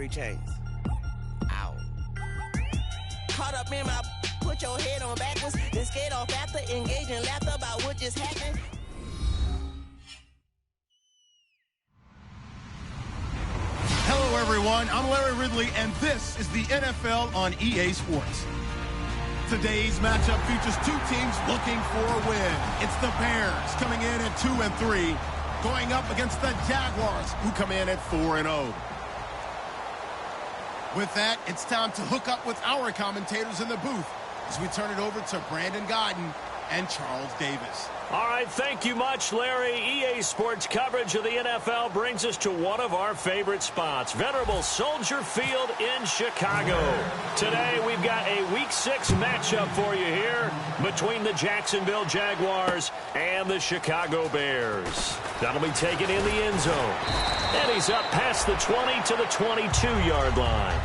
3 chains. Ow. Caught up in my, put your head on backwards, then skate off after, engage in laughter about what just happened. Hello, everyone. I'm Larry Ridley, and this is the NFL on EA Sports. Today's matchup features two teams looking for a win. It's the Bears coming in at 2-3, going up against the Jaguars, who come in at 4-0. With that, it's time to hook up with our commentators in the booth as we turn it over to Brandon Gaudin and Charles Davis. All right, thank you much, Larry. EA Sports coverage of the NFL brings us to one of our favorite spots, venerable Soldier Field in Chicago. Today, we've got a Week 6 matchup for you here between the Jacksonville Jaguars and the Chicago Bears. That'll be taken in the end zone. And he's up past the 20 to the 22-yard line.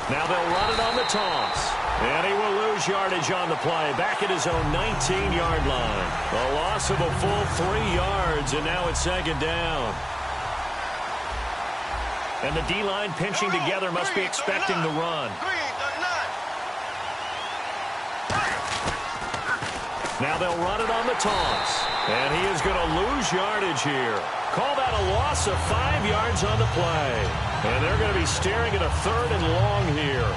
Now they'll run it on the toss. And he will lose yardage on the play. Back at his own 19-yard line. A loss of a full 3 yards, and now it's second down. And the D-line pinching together must be expecting the run. Now they'll run it on the toss. And he is going to lose yardage here. Call that a loss of 5 yards on the play. And they're going to be staring at a 3rd and long here.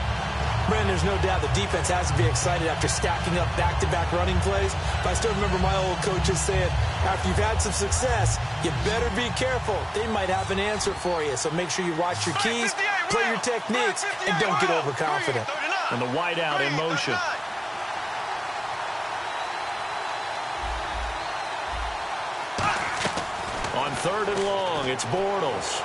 Brandon, there's no doubt the defense has to be excited after stacking up back-to-back running plays. But I still remember my old coaches saying, after you've had some success, you better be careful. They might have an answer for you. So make sure you watch your keys, play your techniques, and don't get overconfident. And the wideout in motion. On 3rd and long, it's Bortles.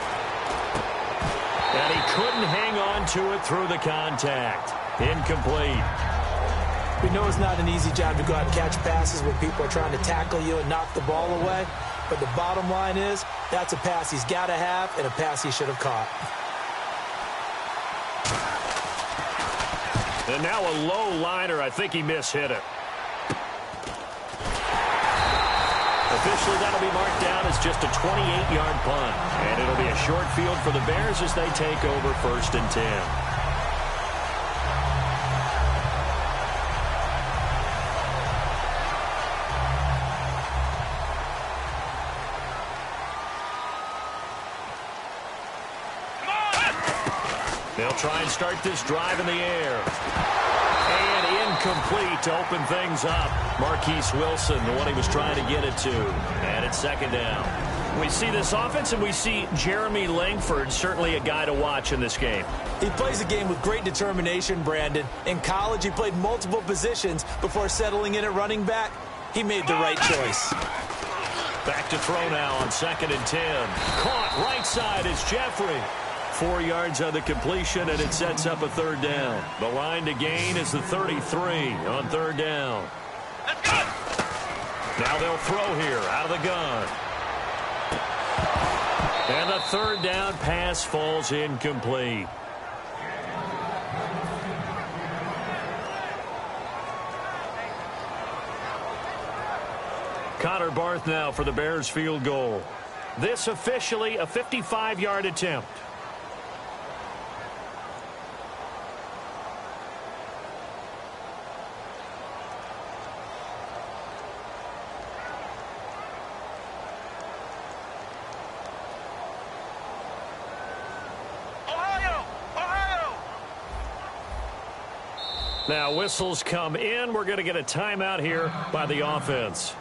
And he couldn't hang on to it through the contact. Incomplete. We know it's not an easy job to go out and catch passes when people are trying to tackle you and knock the ball away. But the bottom line is, that's a pass he's got to have and a pass he should have caught. And now a low liner. I think he mishit it. Officially, that'll be marked down as just a 28-yard punt. And it'll be a short field for the Bears as they take over 1st and 10. They'll try and start this drive in the air. And incomplete to open things up. Marquise Wilson, the one he was trying to get it to. And it's 2nd down. We see this offense, and we see Jeremy Langford, certainly a guy to watch in this game. He plays the game with great determination, Brandon. In college, he played multiple positions before settling in at running back. He made the right choice. Back to throw now on 2nd and 10. Caught right side is Jeffrey. 4 yards on the completion, and it sets up a 3rd down. The line to gain is the 33 on 3rd down. Now they'll throw here out of the gun. And the 3rd down pass falls incomplete. Connor Barth now for the Bears field goal. This officially a 55-yard attempt. Now whistles come in. We're going to get a timeout here by the offense.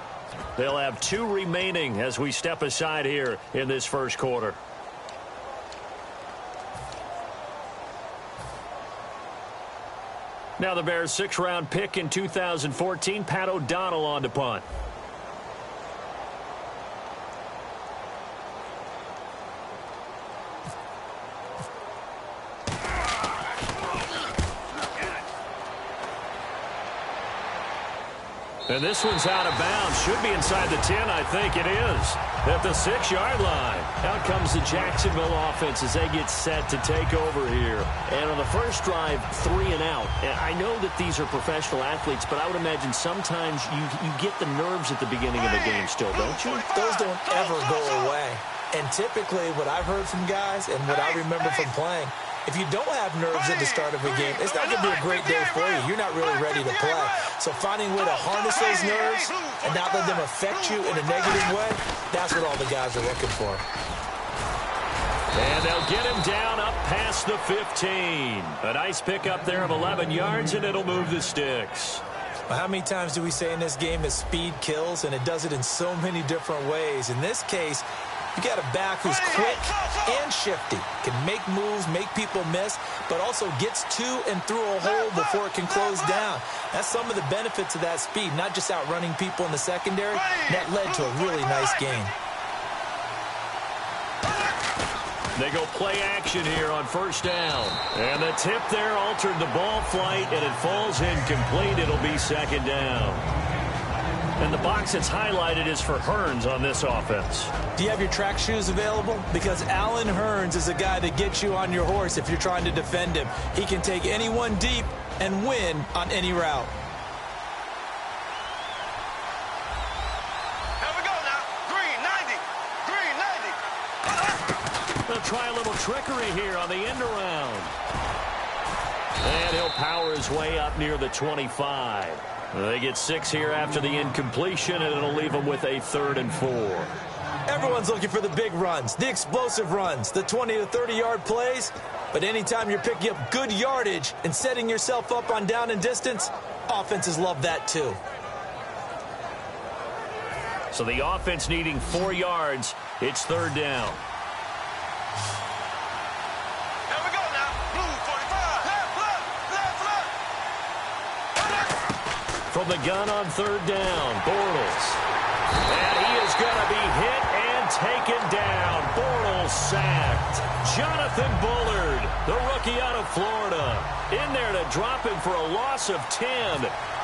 They'll have 2 remaining as we step aside here in this first quarter. Now the Bears' 6th-round pick in 2014, Pat O'Donnell on to punt. And this one's out of bounds. Should be inside the 10, I think it is. At the 6-yard line. Out comes the Jacksonville offense as they get set to take over here. And on the first drive, 3 and out. And I know that these are professional athletes, but I would imagine sometimes you get the nerves at the beginning of a game still, don't you? Those don't ever go away. And typically what I've heard from guys and what I remember from playing, if you don't have nerves at the start of a game, it's not going to be a great day for you. You're not really ready to play. So finding a way to harness those nerves and not let them affect you in a negative way, that's what all the guys are looking for. And they'll get him down up past the 15. A nice pickup there of 11 yards, and it'll move the sticks. Well, how many times do we say in this game that speed kills, and it does it in so many different ways? In this case, you got a back who's quick and shifty, can make moves, make people miss, but also gets to and through a hole before it can close down. That's some of the benefits of that speed, not just outrunning people in the secondary. That led to a really nice gain. They go play action here on first down. And the tip there altered the ball flight, and it falls incomplete. It'll be 2nd down. And the box that's highlighted is for Hearns on this offense. Do you have your track shoes available? Because Allen Hearns is a guy that gets you on your horse if you're trying to defend him. He can take anyone deep and win on any route. Here we go now. Green 90. They'll try a little trickery here on the end around. And he'll power his way up near the 25. They get 6 here after the incompletion, and it'll leave them with a 3rd and 4. Everyone's looking for the big runs, the explosive runs, the 20 to 30-yard plays. But anytime you're picking up good yardage and setting yourself up on down and distance, offenses love that too. So the offense needing 4 yards. It's 3rd down. Here we go now. Blue 45. Left. From the gun on 3rd down, Bortles. And he is going to be hit and taken down. Bortles sacked. Jonathan Bullard, the rookie out of Florida, in there to drop him for a loss of 10.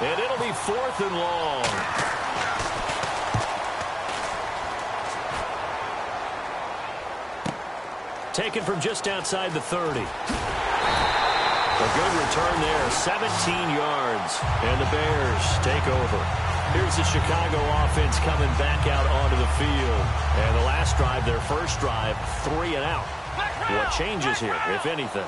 And it'll be 4th and long. Taken from just outside the 30. A good return there, 17 yards, and the Bears take over. Here's the Chicago offense coming back out onto the field. And the last drive, their first drive, 3 and out. What changes here, if anything?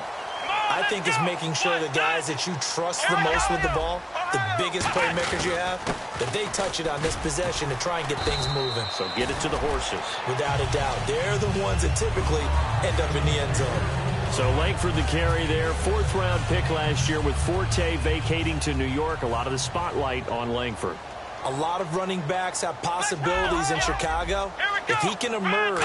I think it's making sure the guys that you trust the most with the ball, the biggest playmakers you have, that they touch it on this possession to try and get things moving. So get it to the horses. Without a doubt. They're the ones that typically end up in the end zone. So Langford the carry there, 4th-round pick last year with Forte vacating to New York. A lot of the spotlight on Langford. A lot of running backs have possibilities in Chicago. If he can emerge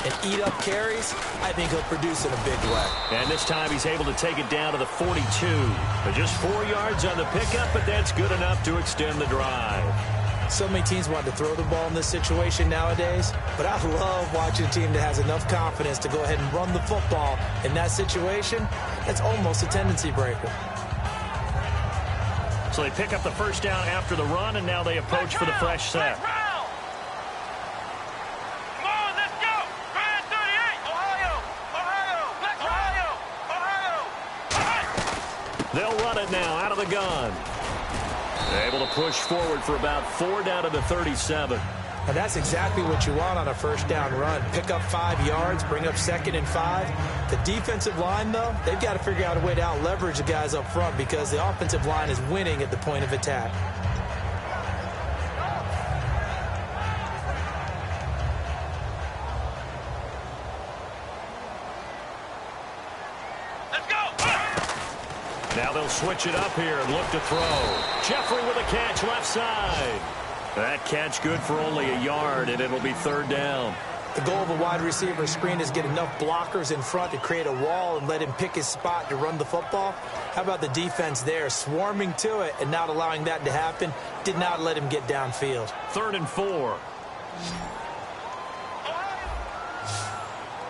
and eat up carries, I think he'll produce in a big way. And this time he's able to take it down to the 42. But just 4 yards on the pickup, but that's good enough to extend the drive. So many teams want to throw the ball in this situation nowadays, but I love watching a team that has enough confidence to go ahead and run the football in that situation. That's almost a tendency breaker. So they pick up the first down after the run, and now they approach for the fresh set. Come on, let's go. Grand 38. Ohio. They'll run it now out of the gun. Able to push forward for about 4 down to the 37. And that's exactly what you want on a first down run. Pick up 5 yards, bring up 2nd and 5. The defensive line, though, they've got to figure out a way to out-leverage the guys up front because the offensive line is winning at the point of attack. Let's go. Now they'll switch it up here and look to throw. Jeffrey with a catch left side. That catch good for only a yard, and it'll be 3rd down. The goal of a wide receiver screen is get enough blockers in front to create a wall and let him pick his spot to run the football. How about the defense there, swarming to it and not allowing that to happen? Did not let him get downfield. 3rd and 4.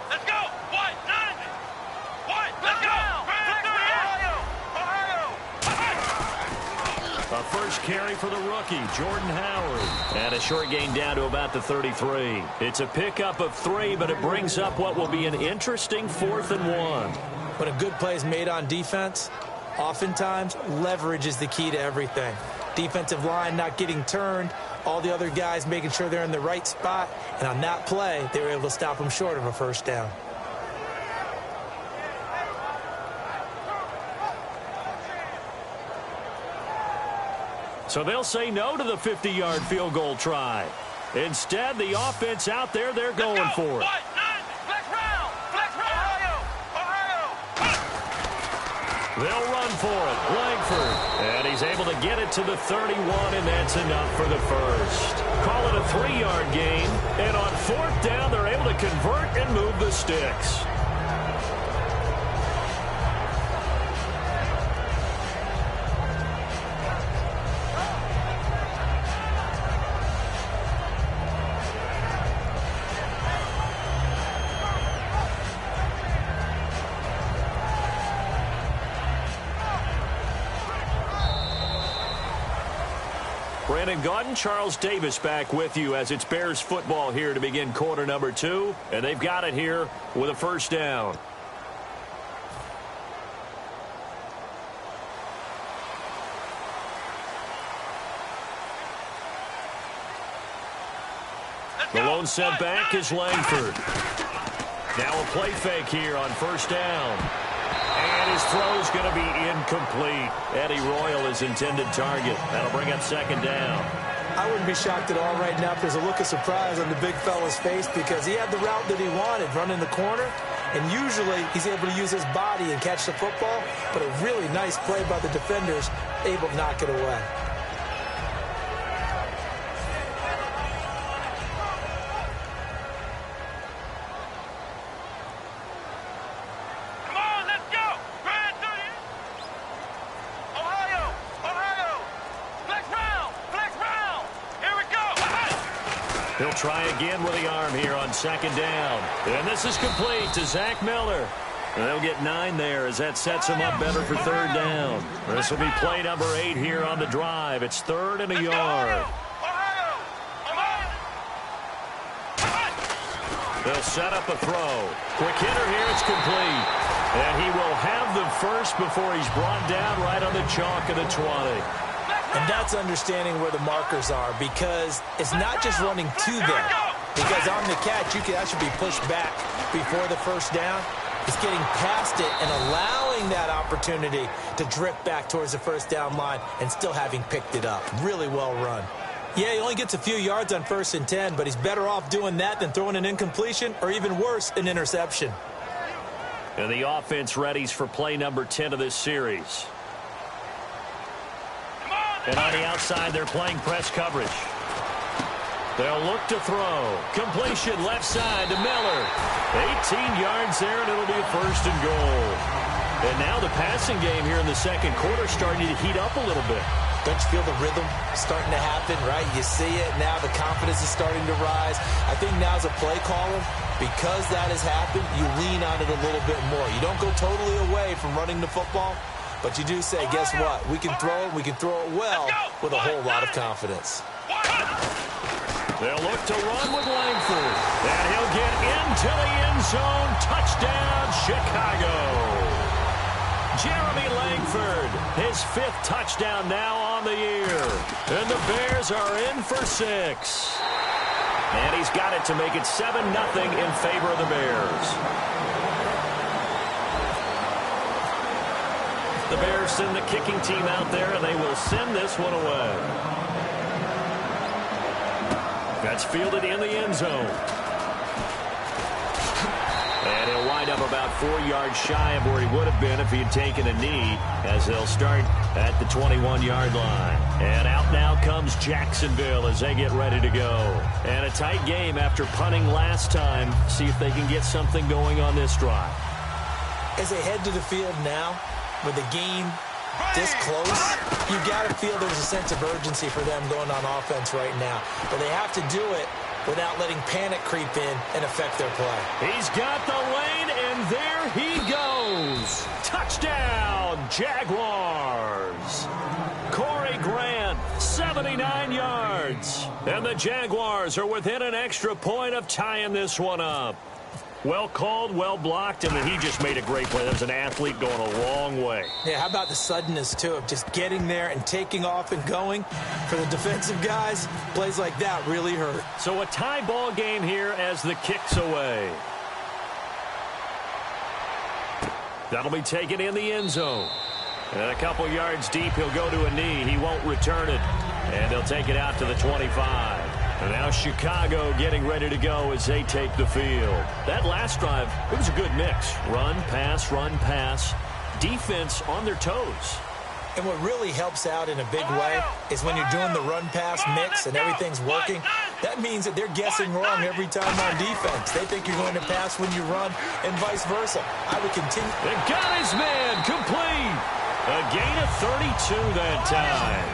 Let's go. White, 90. White, let's go. A first carry for the rookie, Jordan Howard. And a short gain down to about the 33. It's a pickup of 3, but it brings up what will be an interesting 4th and 1. When a good play is made on defense, oftentimes leverage is the key to everything. Defensive line not getting turned, all the other guys making sure they're in the right spot, and on that play, they were able to stop them short of a first down. So they'll say no to the 50-yard field goal try. Instead, the offense out there, they're going for it. White, 90. Flex round. Ohio. They'll run for it. Langford. And he's able to get it to the 31, and that's enough for the first. Call it a 3-yard gain. And on 4th down, they're able to convert and move the sticks. Brandon Gaudin, Charles Davis back with you as it's Bears football here to begin quarter number 2. And they've got it here with a first down. The lone setback is Langford. Now a play fake here on first down. And his throw's going to be incomplete. Eddie Royal is intended target. That'll bring up 2nd down. I wouldn't be shocked at all right now if there's a look of surprise on the big fella's face because he had the route that he wanted, running the corner, and usually he's able to use his body and catch the football, but a really nice play by the defenders, able to knock it away. He'll try again with the arm here on 2nd down. And this is complete to Zach Miller. And they'll get 9 there as that sets him up better for 3rd down. This will be play number 8 here on the drive. It's 3rd and a yard. They'll set up a throw. Quick hitter here. It's complete. And he will have the first before he's brought down right on the chalk of the 20. And that's understanding where the markers are because it's not just running to them. Because on the catch, you can actually be pushed back before the first down. It's getting past it and allowing that opportunity to drift back towards the first down line and still having picked it up. Really well run. Yeah, he only gets a few yards on 1st and 10, but he's better off doing that than throwing an incompletion or even worse, an interception. And the offense readies for play number 10 of this series. And on the outside, they're playing press coverage. They'll look to throw. Completion left side to Miller. 18 yards there, and it'll be a 1st and goal. And now the passing game here in the 2nd quarter starting to heat up a little bit. Don't you feel the rhythm starting to happen, right? You see it now. The confidence is starting to rise. I think now as a play caller, because that has happened, you lean on it a little bit more. You don't go totally away from running the football. But you do say, guess what? We can throw it well with a whole lot of confidence. They'll look to run with Langford. And he'll get into the end zone. Touchdown, Chicago. Jeremy Langford, his 5th touchdown now on the year. And the Bears are in for 6. And he's got it to make it 7-0 in favor of the Bears. The Bears send the kicking team out there, and they will send this one away. That's fielded in the end zone. And he'll wind up about 4 yards shy of where he would have been if he had taken a knee, as they'll start at the 21-yard line. And out now comes Jacksonville as they get ready to go. And a tight game after punting last time. See if they can get something going on this drive. As they head to the field now, with the game this close, you got to feel there's a sense of urgency for them going on offense right now. But they have to do it without letting panic creep in and affect their play. He's got the lane, and there he goes. Touchdown, Jaguars. Corey Grant, 79 yards. And the Jaguars are within an extra point of tying this one up. Well called, well blocked, and then he just made a great play. That was an athlete going a long way. Yeah, how about the suddenness, too, of just getting there and taking off and going? For the defensive guys, plays like that really hurt. So a tie ball game here as the kick's away. That'll be taken in the end zone. And a couple yards deep, he'll go to a knee. He won't return it. And they'll take it out to the 25. And now Chicago getting ready to go as they take the field. That last drive, it was a good mix. Run, pass, defense on their toes. And what really helps out in a big way is when you're doing the run-pass mix and everything's working, that means that they're guessing wrong every time on defense. They think you're going to pass when you run and vice versa. I would continue. They got his man complete. A gain of 32 that time.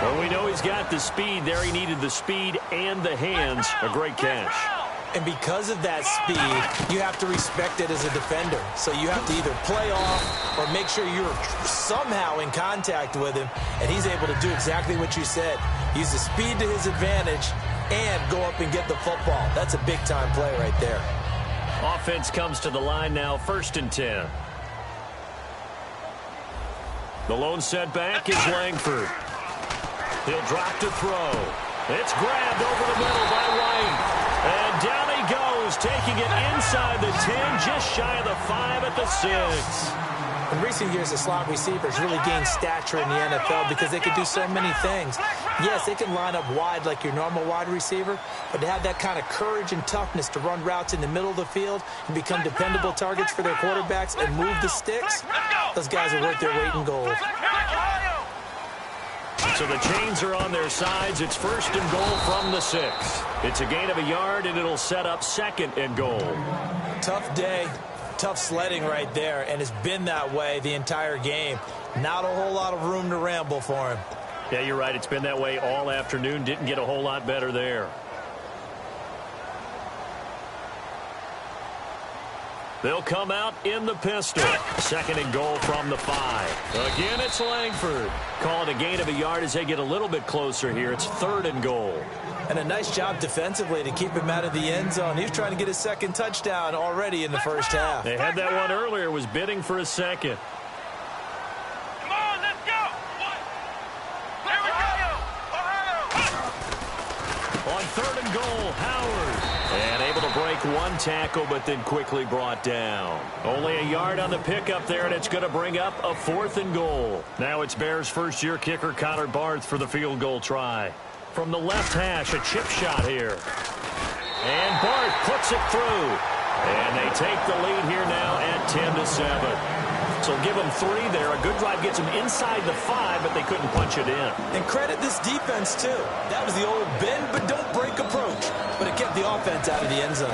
Well, we know he's got the speed there. He needed the speed and the hands. A great catch. And because of that speed, you have to respect it as a defender. So you have to either play off or make sure you're somehow in contact with him. And he's able to do exactly what you said. Use the speed to his advantage and go up and get the football. That's a big-time play right there. Offense comes to the line now, 1st and 10. The lone setback is Langford. He'll drop to throw. It's grabbed over the middle by White. And down he goes, taking it inside the 10, just shy of the 5 at the 6. In recent years, the slot receivers really gained stature in the NFL because they could do so many things. Yes, they can line up wide like your normal wide receiver, but to have that kind of courage and toughness to run routes in the middle of the field and become dependable targets for their quarterbacks and move the sticks, those guys are worth their weight in gold. So the chains are on their sides. It's 1st and goal from the 6. It's a gain of a yard, and it'll set up 2nd and goal. Tough day, tough sledding right there, and it's been that way the entire game. Not a whole lot of room to ramble for him. Yeah, you're right. It's been that way all afternoon. Didn't get a whole lot better there. They'll come out in the pistol. 2nd and goal from the 5. Again, it's Langford. Call it a gain of a yard as they get a little bit closer here. It's 3rd and goal. And a nice job defensively to keep him out of the end zone. He was trying to get his 2nd touchdown already in the first half. They had that one earlier, was bidding for a 2nd. Come on, let's go. Here we go. On 3rd and goal, Howard. And able to break one tackle, but then quickly brought down. Only a yard on the pickup there, and it's going to bring up a 4th and goal. Now it's Bears' first-year kicker Connor Barth for the field goal try. From the left hash, a chip shot here. And Barth puts it through. And they take the lead here now at 10-7. So give them 3 there. A good drive gets them inside the 5, but they couldn't punch it in. And credit this defense, too. That was the old bend but don't break approach. But it kept the offense out of the end zone.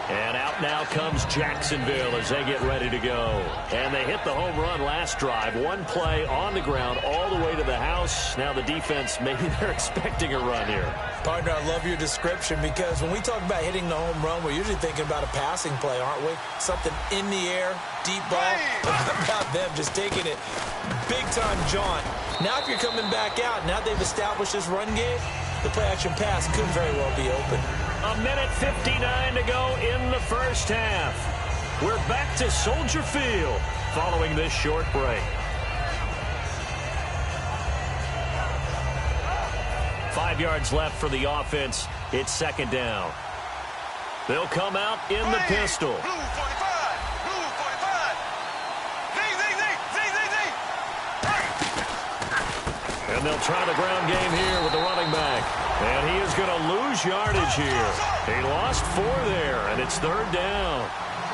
And out now comes Jacksonville as they get ready to go. And they hit the home run last drive. One play on the ground all the way to the house. Now the defense, maybe they're expecting a run here. Partner, I love your description because when we talk about hitting the home run, we're usually thinking about a passing play, aren't we? Something in the air, deep ball. About them just taking it big-time jaunt. Now if you're coming back out, now they've established this run game, the play-action pass could very well be open. A minute 59 to go in the first half. We're back to Soldier Field following this short break. 5 yards left for the offense. It's 2nd down. They'll come out in the pistol. Blue 45. Blue 45. And they'll try the ground game here with the running back. And he is going to lose yardage here. He lost 4 there, and it's 3rd down.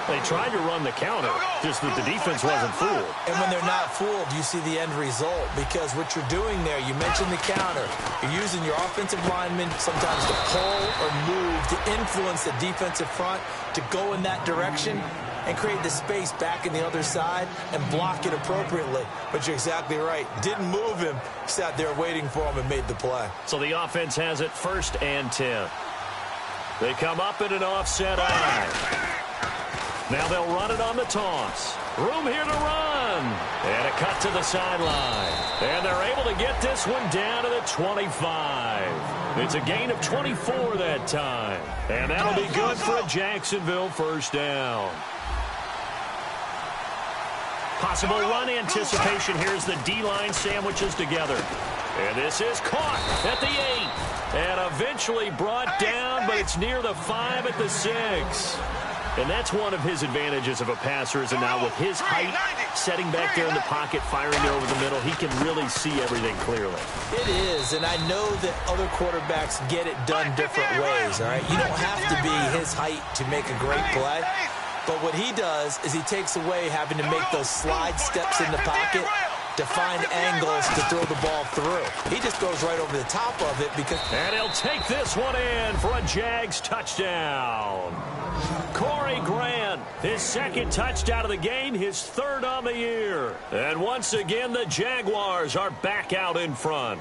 They tried to run the counter, just that the defense wasn't fooled. And when they're not fooled, you see the end result, because what you're doing there, you mentioned the counter. You're using your offensive linemen sometimes to pull or move to influence the defensive front to go in that direction and create the space back in the other side and block it appropriately. But you're exactly right. Didn't move him. Sat there waiting for him and made the play. So the offense has it 1st and 10. They come up in an offset eye. Now they'll run it on the toss. Room here to run. And a cut to the sideline. And they're able to get this one down to the 25. It's a gain of 24 that time. And that'll be good for a Jacksonville 1st down. Possible run anticipation. Here's the D-line sandwiches together. And this is caught at the 8. And eventually brought down, but it's near the 5 at the 6. And that's one of his advantages of a passer, is now with his height, setting back there in the pocket, firing it over the middle, he can really see everything clearly. It is, and I know that other quarterbacks get it done different ways, all right? You don't have to be his height to make a great play. But what he does is he takes away having to make those slide steps in the pocket to find angles to throw the ball through. He just goes right over the top of it because... And he'll take this one in for a Jags touchdown. Corey Grant, his 2nd touchdown of the game, his 3rd on the year. And once again, the Jaguars are back out in front.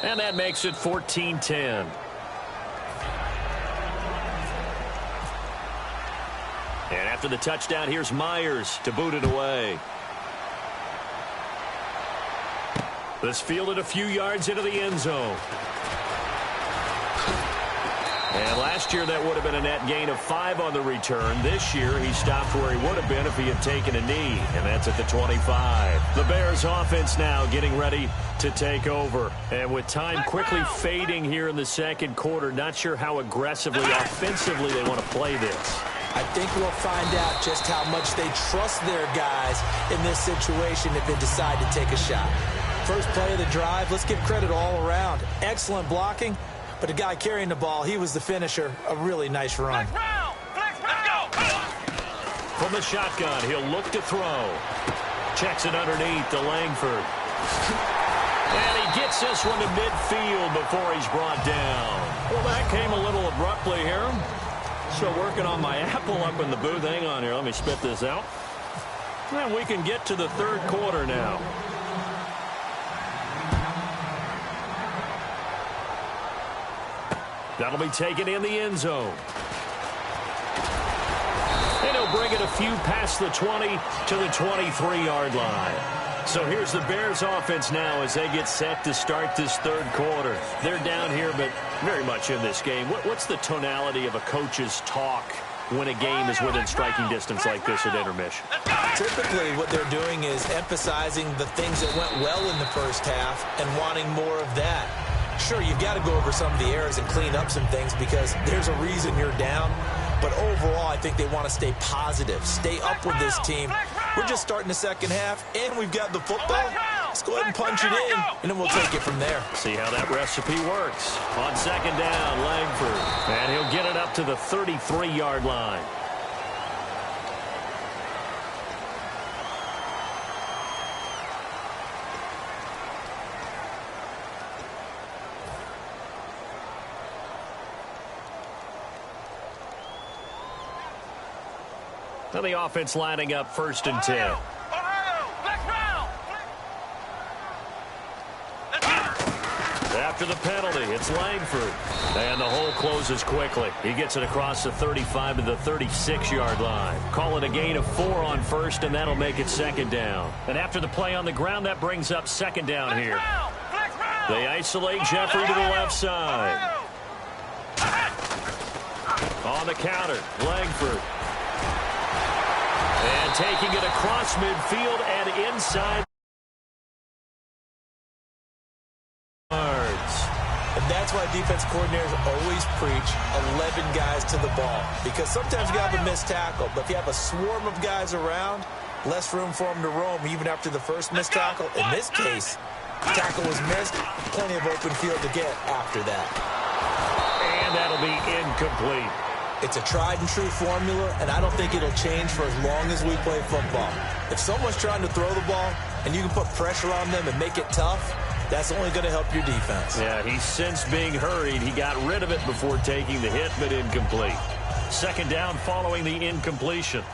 And that makes it 14-10. And after the touchdown, here's Myers to boot it away. This fielded a few yards into the end zone. And last year, that would have been a net gain of 5 on the return. This year, he stopped where he would have been if he had taken a knee, and that's at the 25. The Bears offense now getting ready to take over. And with time quickly fading here in the 2nd quarter, not sure how aggressively, offensively they want to play this. I think we'll find out just how much they trust their guys in this situation if they decide to take a shot. First play of the drive, let's give credit all around. Excellent blocking, but the guy carrying the ball, he was the finisher. A really nice run. From the shotgun, he'll look to throw. Checks it underneath to Langford. And he gets this one to midfield before he's brought down. Well, that came a little abruptly here. So working on my apple up in the booth. Hang on here. Let me spit this out. And we can get to the 3rd quarter now. That'll be taken in the end zone. And he'll bring it a few past the 20 to the 23-yard line. So here's the Bears offense now as they get set to start this 3rd quarter. They're down here, but very much in this game. What's the tonality of a coach's talk when a game is within striking distance like this at intermission? Typically, what they're doing is emphasizing the things that went well in the first half and wanting more of that. Sure, you've got to go over some of the errors and clean up some things because there's a reason you're down. But overall, I think they want to stay positive, stay up with this team. We're just starting the 2nd half, and we've got the football. Let's go ahead and punch it in, and then we'll take it from there. See how that recipe works. On 2nd down, Langford. And he'll get it up to the 33-yard line. Now the offense lining up 1st and 10. After the penalty, it's Langford. And the hole closes quickly. He gets it across the 35 to the 36-yard line. Call it a gain of 4 on 1st, and that'll make it 2nd down. And after the play on the ground, that brings up 2nd down here. They isolate Jeffrey to the left side. On the counter, Langford. And taking it across midfield and inside. And that's why defense coordinators always preach 11 guys to the ball. Because sometimes you have a missed tackle. But if you have a swarm of guys around, less room for them to roam even after the first missed tackle. In this case, the tackle was missed. Plenty of open field to get after that. And And that'll be incomplete. It's a tried-and-true formula, and I don't think it'll change for as long as we play football. If someone's trying to throw the ball and you can put pressure on them and make it tough, that's only going to help your defense. Yeah, he's since being hurried. He got rid of it before taking the hit, but incomplete. Second down following the incompletion.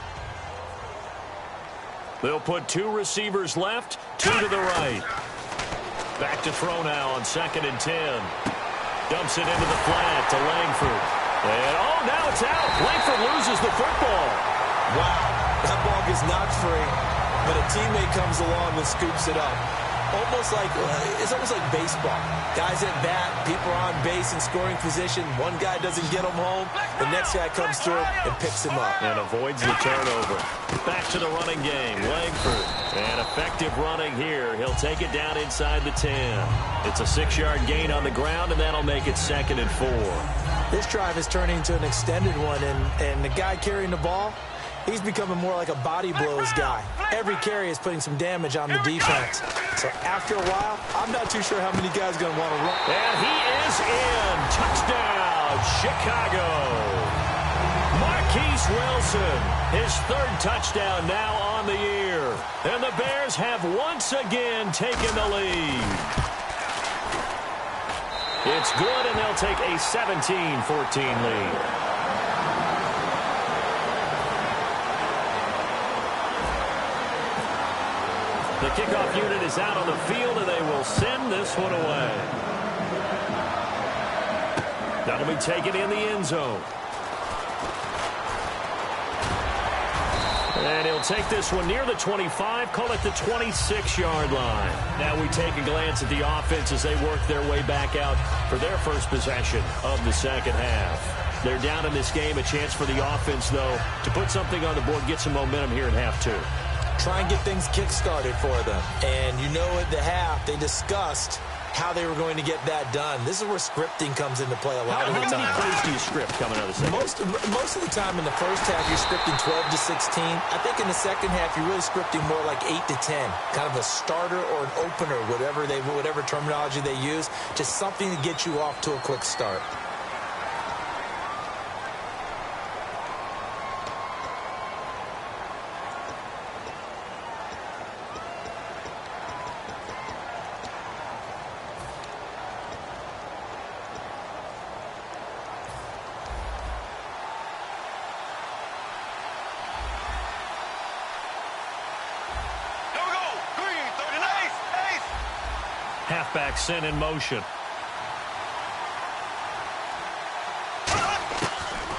They'll put 2 receivers left, 2 to the right. Back to throw now on 2nd and 10. Dumps it into the flat to Langford. And, oh, now it's out. Langford loses the football. Wow, that ball gets knocked free, but a teammate comes along and scoops it up. It's almost like baseball. Guys at bat, people are on base in scoring position. One guy doesn't get him home. The next guy comes through and picks him up. And avoids the turnover. Back to the running game. Langford. And effective running here. He'll take it down inside the 10. It's a 6-yard gain on the ground, and that'll make it 2nd and 4. This drive is turning into an extended one, and the guy carrying the ball, he's becoming more like a body blows guy. Every carry is putting some damage on the defense. So after a while, I'm not too sure how many guys are going to want to run. And he is in. Touchdown, Chicago. Marquise Wilson, his 3rd touchdown now on the year. And the Bears have once again taken the lead. It's good, and they'll take a 17-14 lead. The kickoff unit is out on the field, and they will send this one away. That'll be taken in the end zone. And he'll take this one near the 25, call it the 26-yard line. Now we take a glance at the offense as they work their way back out for their first possession of the second half. They're down in this game. A chance for the offense, though, to put something on the board, get some momentum here in half 2. Try and get things kick-started for them. And you know at the half, they discussed how they were going to get that done. This is where scripting comes into play a lot of the time. How many plays do you script coming out of the second? Most of the time in the first half, you're scripting 12 to 16. I think in the second half, you're really scripting more like 8 to 10. Kind of a starter or an opener, whatever terminology they use. Just something to get you off to a quick start. Halfback sent in motion.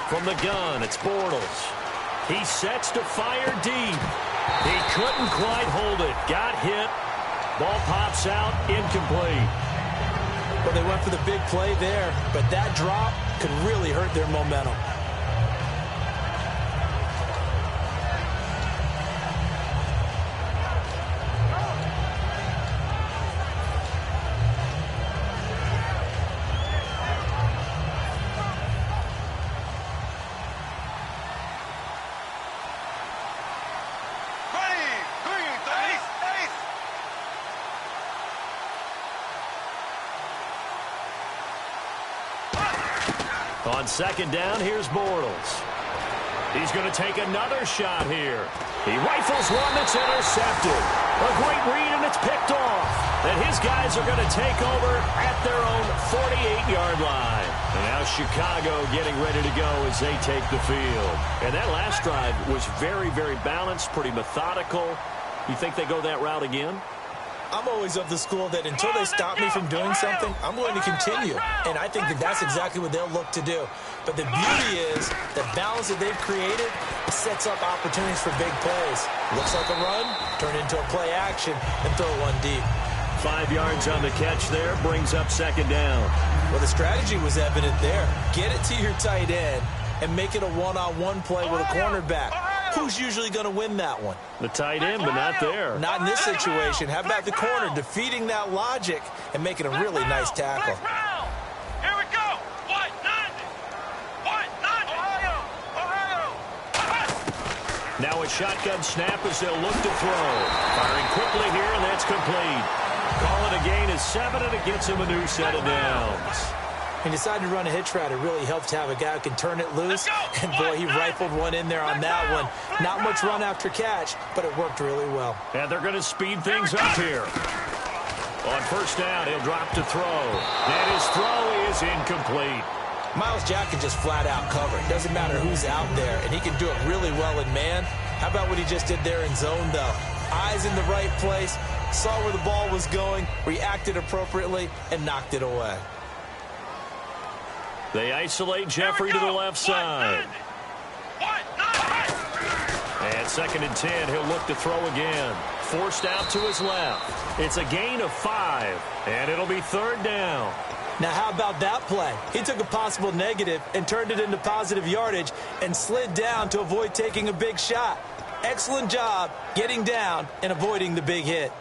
From the gun, it's Bortles. He sets to fire deep. He couldn't quite hold it. Got hit. Ball pops out, incomplete. Well, they went for the big play there, but that drop could really hurt their momentum. On second down, here's Bortles. He's going to take another shot here. He rifles one that's intercepted. A great read, and it's picked off. And his guys are going to take over at their own 48-yard line. And now Chicago getting ready to go as they take the field. And that last drive was very, very balanced, pretty methodical. You think they go that route again? I'm always of the school that until they stop me from doing something, I'm going to continue. And I think that that's exactly what they'll look to do. But the beauty is the balance that they've created sets up opportunities for big plays. Looks like a run, turn into a play action, and throw one deep. 5 yards on the catch there, brings up second down. Well, the strategy was evident there. Get it to your tight end and make it a one-on-one play with a cornerback. Who's usually going to win that one? The tight end, but not there. Not in this situation. How about the corner defeating that logic and making a really nice tackle? Here we go. What? 90. What? 90. Ohio. Now a shotgun snap as they'll look to throw. Firing quickly here, and that's complete. Call it a gain of 7, and it gets him a new set of downs. He decided to run a hitch route. It really helped to have a guy who can turn it loose. And, boy, he rifled one in there on that one. Not much run after catch, but it worked really well. And they're going to speed things up here. On first down, he'll drop to throw. And his throw is incomplete. Myles Jack can just flat out cover. It doesn't matter who's out there, and he can do it really well in man. How about what he just did there in zone, though? Eyes in the right place, saw where the ball was going, reacted appropriately, and knocked it away. They isolate Jeffrey to the left side. And 2nd and 10, he'll look to throw again. Forced out to his left. It's a gain of 5, and it'll be 3rd down. Now, how about that play? He took a possible negative and turned it into positive yardage and slid down to avoid taking a big shot. Excellent job getting down and avoiding the big hit.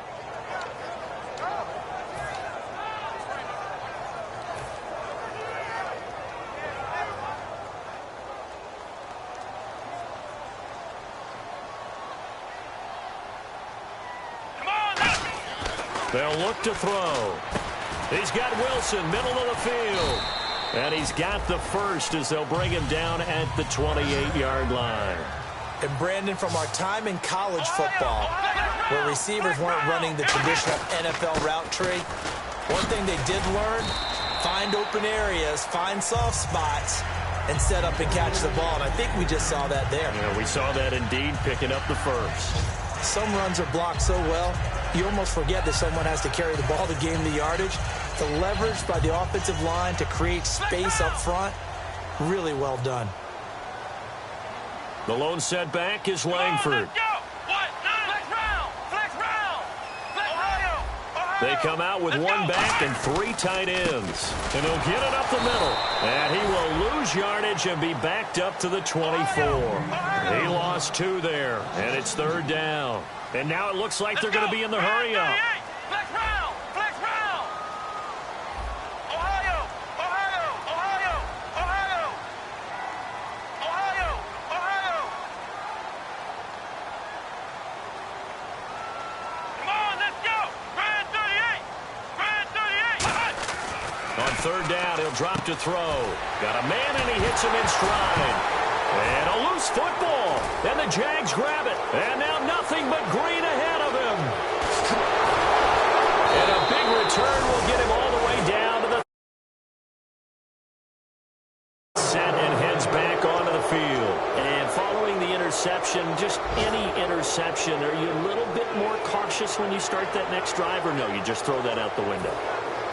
They'll look to throw. He's got Wilson, middle of the field. And he's got the first as they'll bring him down at the 28-yard line. And, Brandon, from our time in college football, where receivers weren't running the traditional NFL route tree, one thing they did learn, find open areas, find soft spots, and set up and catch the ball. And I think we just saw that there. Yeah, we saw that indeed, picking up the first. Some runs are blocked so well, you almost forget that someone has to carry the ball to gain the yardage. The leverage by the offensive line to create space up front, really well done. The lone setback is Langford. They come out with one back and 3 tight ends. And he'll get it up the middle. And he will lose yardage and be backed up to the 24. He lost 2 there. And it's 3rd down. And now it looks like they're going to be in the hurry-up. On 3rd down, he'll drop to throw. Got a man, and he hits him in stride. And a loose football. And the Jags grab it. And now nothing but green ahead of him. And a big return will get him all the way down to the set and heads back onto the field. And following the interception, just any interception, are you a little bit more cautious when you start that next drive, or no, you just throw that out the window?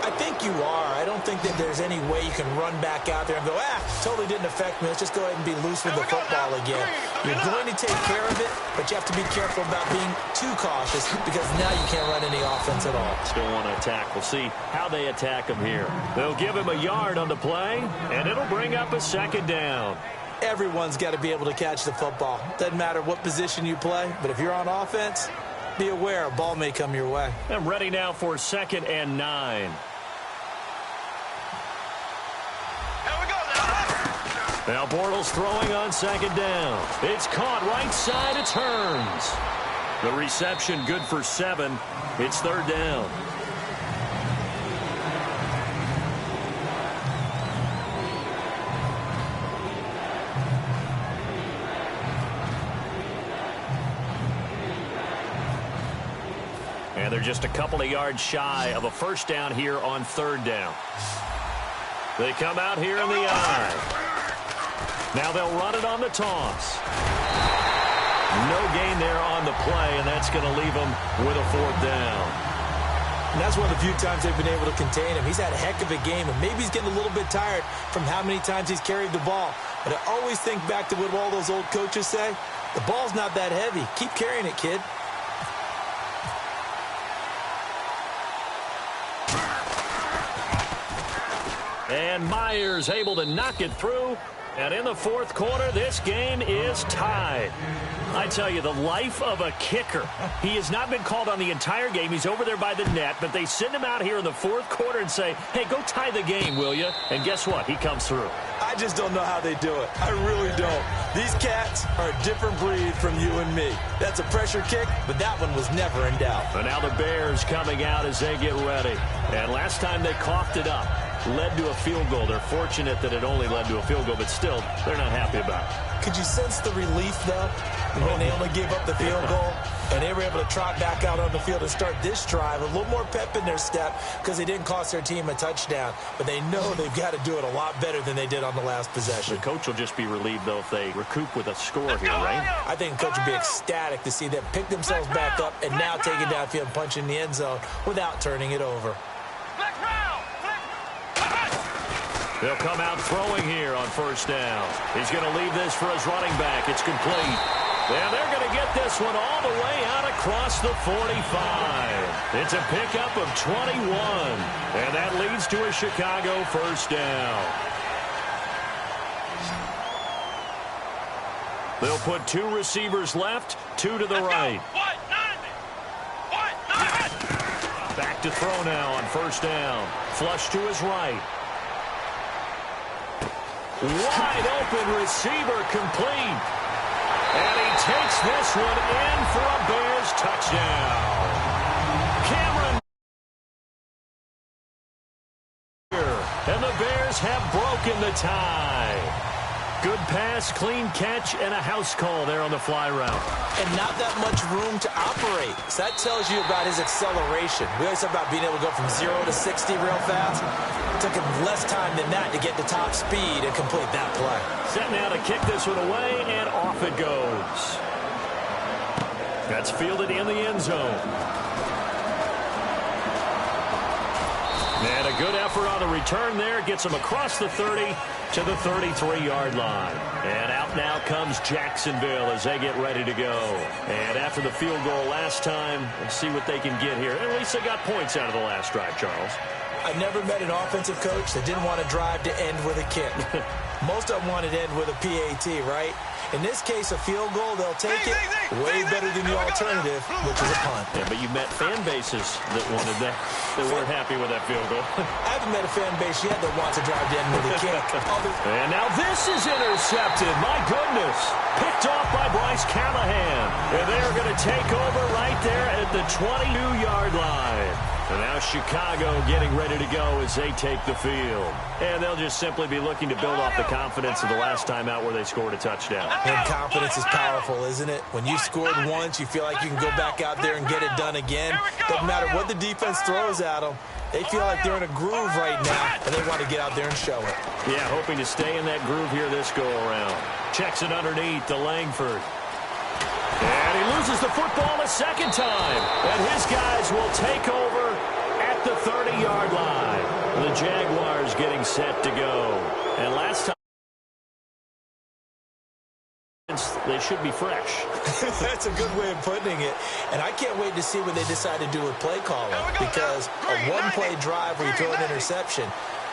I think you are. I don't think that there's any way you can run back out there and go, totally didn't affect me. Let's just go ahead and be loose with the football again. You're going to take care of it, but you have to be careful about being too cautious because now you can't run any offense at all. Still want to attack. We'll see how they attack him here. They'll give him a yard on the play, and it'll bring up a 2nd down. Everyone's got to be able to catch the football. Doesn't matter what position you play, but if you're on offense, be aware a ball may come your way. I'm ready now for 2nd and 9. Now Bortles throwing on 2nd down. It's caught right side. It's Hearns. The reception good for 7. It's 3rd down. And they're just a couple of yards shy of a 1st down here on 3rd down. They come out here in the eye. Now they'll run it on the toss. No gain there on the play, and that's going to leave them with a 4th down. And that's one of the few times they've been able to contain him. He's had a heck of a game, and maybe he's getting a little bit tired from how many times he's carried the ball. But I always think back to what all those old coaches say. The ball's not that heavy. Keep carrying it, kid. And Myers able to knock it through. And in the 4th quarter, this game is tied. I tell you, the life of a kicker. He has not been called on the entire game. He's over there by the net, but they send him out here in the 4th quarter and say, hey, go tie the game, will you? And guess what? He comes through. I just don't know how they do it. I really don't. These cats are a different breed from you and me. That's a pressure kick, but that one was never in doubt. And now the Bears coming out as they get ready. And last time they coughed it up. led to a field goal. They're fortunate that it only led to a field goal, but still, they're not happy about it. Could you sense the relief, though, when they only gave up the field goal? And they were able to trot back out on the field and start this drive. A little more pep in their step because they didn't cost their team a touchdown. But they know they've got to do it a lot better than they did on the last possession. The coach will just be relieved, though, if they recoup with a score here, right? I think the coach will be ecstatic to see them pick themselves back up and now take it downfield and punch in the end zone without turning it over. They'll come out throwing here on first down. He's going to leave this for his running back. It's complete. And they're going to get this one all the way out across the 45. It's a pickup of 21. And that leads to a Chicago first down. They'll put 2 receivers left, 2 to the right. Back to throw now on first down. Flush to his right. Wide open receiver complete. And he takes this one in for a Bears touchdown. Cameron. And the Bears have broken the tie. Good pass, clean catch, and a house call there on the fly route. And not that much room to operate. So that tells you about his acceleration. We always talk about being able to go from 0 to 60 real fast. It took him less time than that to get to top speed and complete that play. Set now to kick this one away, and off it goes. That's fielded in the end zone. And a good effort on the return there. Gets him across the 30 to the 33-yard line. And out now comes Jacksonville as they get ready to go. And after the field goal last time, we'll see what they can get here. At least they got points out of the last drive, Charles. I never met an offensive coach that didn't want to drive to end with a kick. Most of them wanted to end with a PAT, right? In this case, a field goal, they'll take it way better than the alternative, which is a punt. Yeah, but you met fan bases that wanted that, that weren't happy with that field goal. I haven't met a fan base yet that wants to drive to end with a kick. And now this is intercepted. My goodness. Picked off by Bryce Callahan. And they're going to take over right there at the 22-yard line. And now Chicago getting ready to go as they take the field. And they'll just simply be looking to build off the confidence of the last time out where they scored a touchdown. And confidence is powerful, isn't it? When you scored once, you feel like you can go back out there and get it done again. Doesn't matter what the defense throws at them. They feel like they're in a groove right now, and they want to get out there and show it. Yeah, hoping to stay in that groove here this go-around. Checks it underneath to Langford. And he loses the football a second time. And his guys will take over at the 30-yard line. The Jaguars getting set to go. And last time, they should be fresh. That's a good way of putting it. And I can't wait to see what they decide to do with play calling. Because a one-play drive where you throw an interception,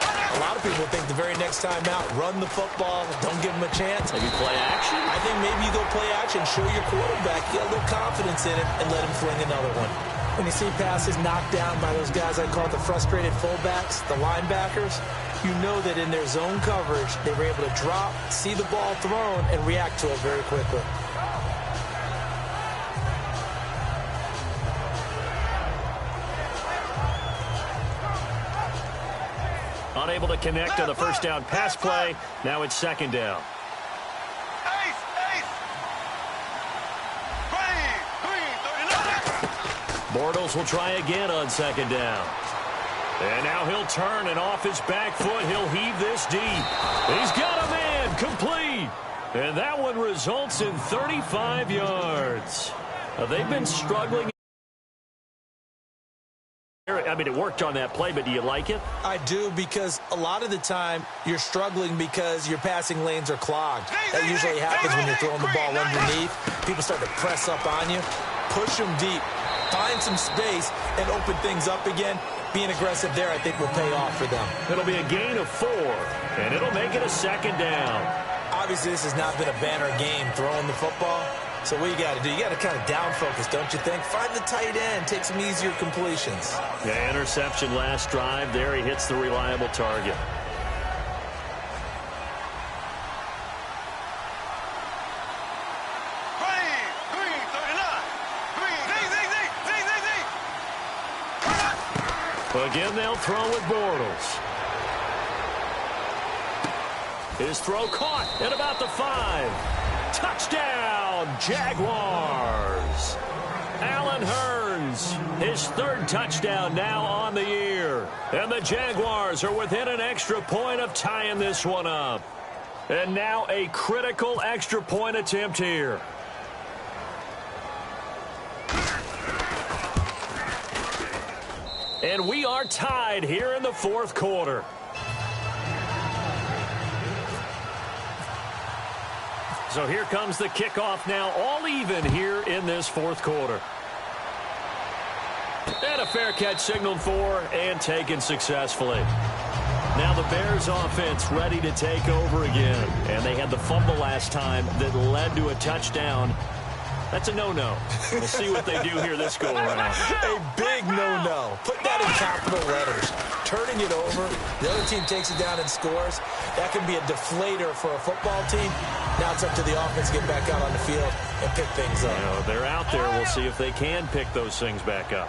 a lot of people think the very next time out, run the football, don't give them a chance. Maybe play action? I think maybe you go play action, show your quarterback, get a little confidence in it, and let him fling another one. When you see passes knocked down by those guys I call the frustrated fullbacks, the linebackers, you know that in their zone coverage, they were able to drop, see the ball thrown, and react to it very quickly. Unable to connect on the first down pass play. Now it's second down. Bortles will try again on second down. And now he'll turn, and off his back foot, he'll heave this deep. He's got a man, complete. And that one results in 35 yards. They've been struggling. I mean, it worked on that play, but do you like it? I do, because a lot of the time you're struggling because your passing lanes are clogged. That usually happens when you're throwing the ball underneath. People start to press up on you. Push them deep. Find some space and open things up again. Being aggressive there, I think, will pay off for them. It'll be a gain of 4, and it'll make it a second down. Obviously, this has not been a banner game throwing the football. So what you got to do, you got to kind of down focus, don't you think? Find the tight end, take some easier completions. Yeah, interception last drive. There he hits the reliable target. Again, they'll throw with Bortles. His throw caught at about the 5. Touchdown, Jaguars. Allen Hurns, his 3rd touchdown now on the year. And the Jaguars are within an extra point of tying this one up. And now a critical extra point attempt here. And we are tied here in the 4th quarter. So here comes the kickoff now, all even here in this 4th quarter. And a fair catch signaled for and taken successfully. Now the Bears offense ready to take over again. And they had the fumble last time that led to a touchdown. That's a no-no. We'll see what they do here this go-around. A big no-no. Put that in capital letters. Turning it over, the other team takes it down and scores. That can be a deflator for a football team. Now it's up to the offense to get back out on the field and pick things up. You know, they're out there. We'll see if they can pick those things back up.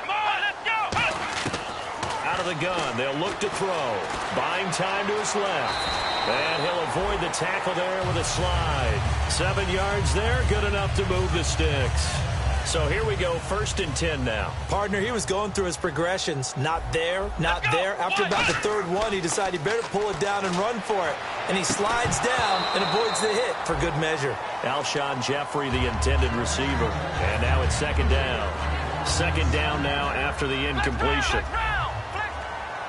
Come on, let's go! Out of the gun, they'll look to throw. Buying time to his left. And he'll avoid the tackle there with a slide. 7 yards there, good enough to move the sticks. So here we go, 1st and 10 now. Partner, he was going through his progressions. Not there, not there. After about the 3rd one, he decided he better pull it down and run for it. And he slides down and avoids the hit for good measure. Alshon Jeffrey, the intended receiver. And now it's 2nd down. 2nd down now after the incompletion.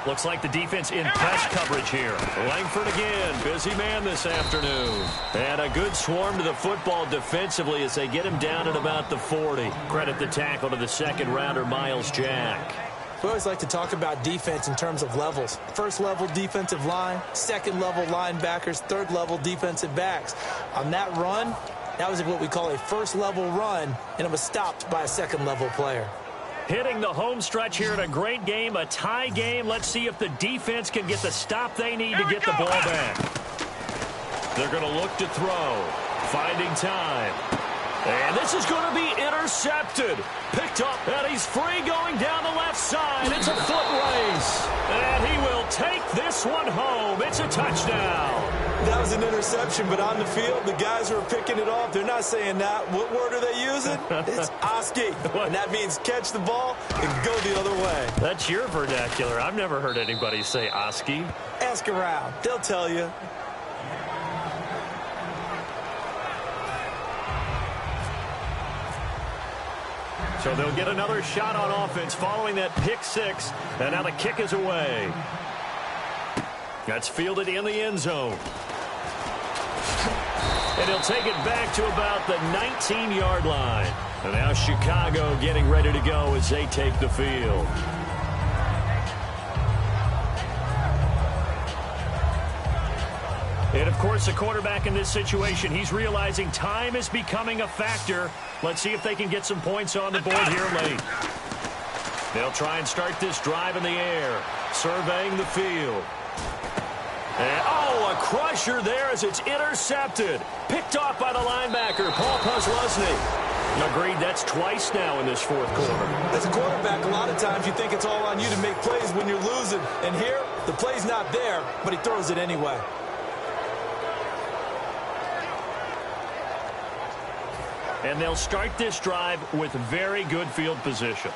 Looks like the defense in press coverage here. Langford again, busy man this afternoon. And a good swarm to the football defensively as they get him down at about the 40. Credit the tackle to the 2nd rounder, Myles Jack. We always like to talk about defense in terms of levels. 1st level defensive line, 2nd level linebackers, 3rd level defensive backs. On that run, that was what we call a 1st level run, and it was stopped by a 2nd level player. Hitting the home stretch here in a great game, a tie game. Let's see if the defense can get the stop they need to get the ball back. They're going to look to throw. Finding time. And this is going to be intercepted. Picked up, and he's free going down the left side. It's a foot race. And he will take this one home. It's a touchdown. That was an interception, but on the field, the guys who are picking it off, they're not saying that. What word are they using? It's Oski. And that means catch the ball and go the other way. That's your vernacular. I've never heard anybody say Oski. Ask around. They'll tell you. So they'll get another shot on offense following that pick 6. And now the kick is away. That's fielded in the end zone. And he'll take it back to about the 19-yard line. And now Chicago getting ready to go as they take the field. And, of course, the quarterback in this situation, he's realizing time is becoming a factor. Let's see if they can get some points on the board here late. They'll try and start this drive in the air, surveying the field. And, oh, a crusher there as it's intercepted. Picked off by the linebacker, Paul Posluszny. Agreed, that's twice now in this 4th quarter. As a quarterback, a lot of times you think it's all on you to make plays when you're losing. And here, the play's not there, but he throws it anyway. And they'll start this drive with very good field position.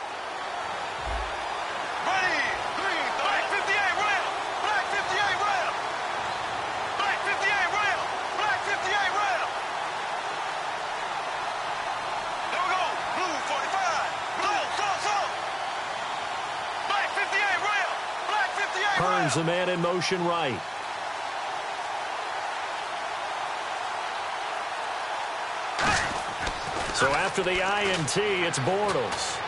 Hurns, the man in motion right. So after the INT, it's Bortles.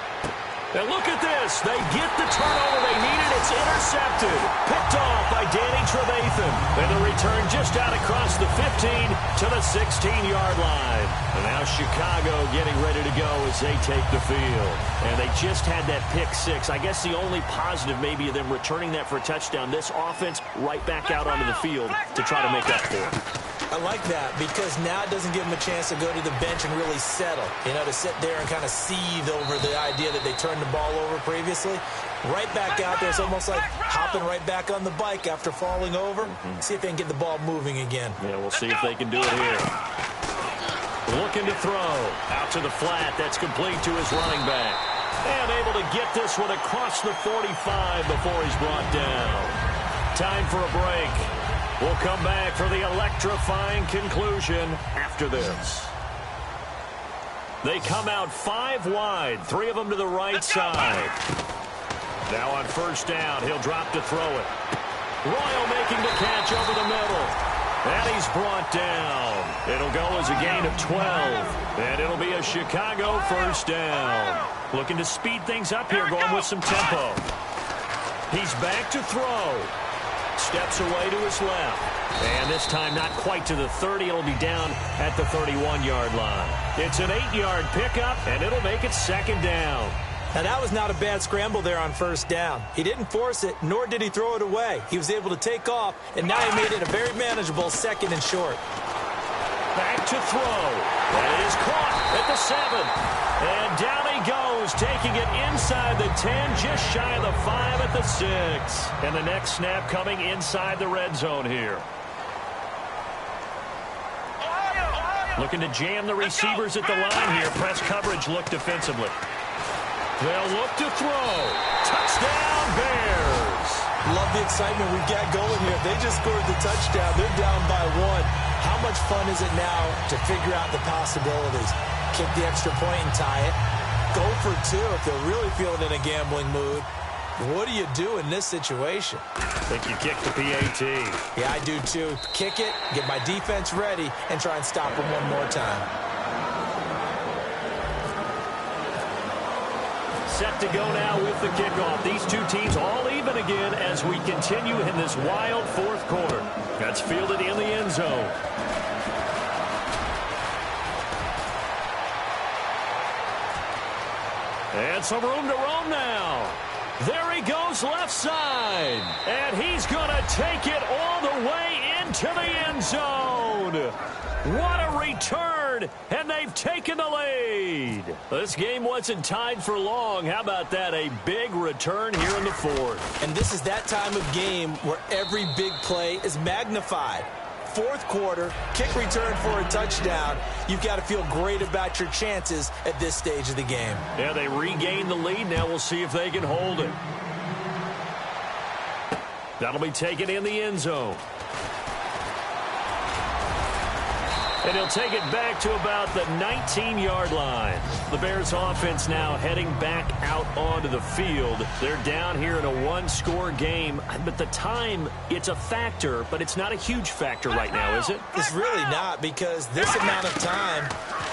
And look at this. They get the turnover they needed. It's intercepted. Picked off by Danny Trevathan. And the return just out across the 15 to the 16-yard line. And now Chicago getting ready to go as they take the field. And they just had that pick 6. I guess the only positive maybe of them returning that for a touchdown. This offense right back out onto the field to try to make up for it. I like that because now it doesn't give them a chance to go to the bench and really settle. You know, to sit there and kind of seethe over the idea that they turned the ball over previously. Right back out there. It's almost like hopping right back on the bike after falling over. See if they can get the ball moving again. Yeah, we'll see if they can do it here. Looking to throw. Out to the flat. That's complete to his running back. And able to get this one across the 45 before he's brought down. Time for a break. We'll come back for the electrifying conclusion after this. They come out 5 wide. 3 of them to the right side. Now on first down, he'll drop to throw it. Royal making the catch over the middle. And he's brought down. It'll go as a gain of 12. And it'll be a Chicago first down. Looking to speed things up here, going with some tempo. He's back to throw. Steps away to his left. And this time not quite to the 30. It'll be down at the 31-yard line. It's an 8-yard pickup, and it'll make it second down. Now, that was not a bad scramble there on first down. He didn't force it, nor did he throw it away. He was able to take off, and now he made it a very manageable second and short. Back to throw. That is caught at the 7. And down he goes, taking it inside the 10, just shy of the 5 at the 6. And the next snap coming inside the red zone here. Looking to jam the receivers at the line here. Press coverage look defensively. They'll look to throw. Touchdown, Bears. Love the excitement we got going here. They just scored the touchdown. They're down by 1. How much fun is it now to figure out the possibilities? Kick the extra point and tie it. Go for 2 if they're really feeling in a gambling mood. What do you do in this situation? I think you kick the PAT. Yeah, I do too. Kick it, get my defense ready, and try and stop them one more time. Set to go now with the kickoff. These two teams all even again as we continue in this wild fourth quarter. That's fielded in the end zone. And some room to roam now. There he goes left side. And he's going to take it all the way into the end zone. What a return, and they've taken the lead. This game wasn't tied for long. How about that? A big return here in the fourth. And this is that time of game where every big play is magnified. Fourth quarter, kick return for a touchdown. You've got to feel great about your chances at this stage of the game. Yeah, they regain the lead. Now we'll see if they can hold it. That'll be taken in the end zone. And he'll take it back to about the 19-yard line. The Bears offense now heading back out onto the field. They're down here in a one-score game. But the time, it's a factor, but it's not a huge factor right now, is it? It's really not, because this amount of time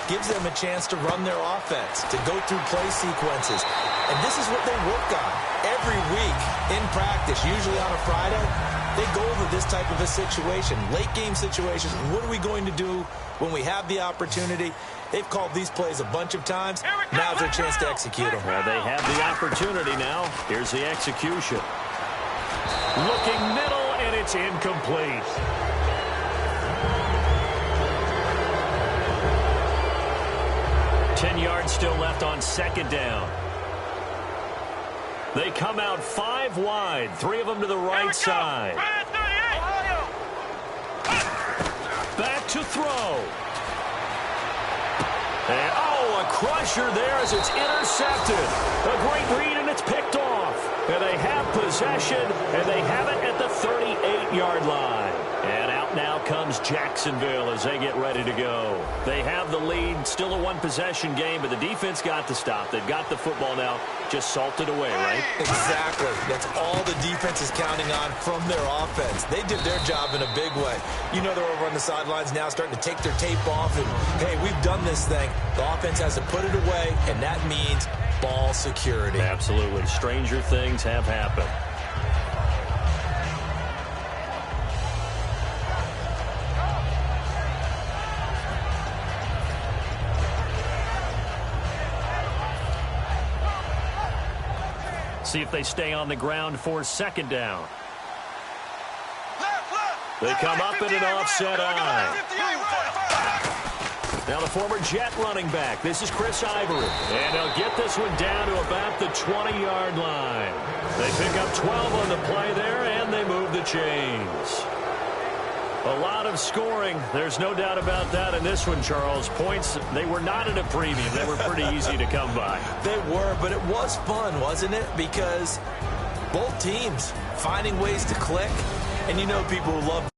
gives them a chance to run their offense, to go through play sequences. And this is what they work on every week in practice, usually on a Friday. They go over this type of a situation, late-game situations. What are we going to do when we have the opportunity? They've called these plays a bunch of times. Now's their chance to execute them. Well, they have the opportunity now. Here's the execution. Looking middle, and it's incomplete. Ten yards still left on second down. They come out 5 wide, 3 of them to the right side. Back to throw. And, a crusher there as it's intercepted. A great read, and it's picked off. And they have possession, and they have it at the 38-yard line. And out now comes Jacksonville as they get ready to go. They have the lead, still a one-possession game, but the defense got the stop. They've got the football now, just salted away, right? Exactly. That's all the defense is counting on from their offense. They did their job in a big way. You know, they're over on the sidelines now starting to take their tape off, and, hey, we've done this thing. The offense has to put it away, and that means ball security. Absolutely. Stranger things have happened. See if they stay on the ground for second down. They come up in an offset eye. Now the former Jet running back. This is Chris Ivory. And he'll get this one down to about the 20-yard line. They pick up 12 on the play there, and they move the chains. A lot of scoring. There's no doubt about that in this one, Charles. Points, they were not at a premium. They were pretty easy to come by. They were, but it was fun, wasn't it? Because both teams finding ways to click. And you know people who love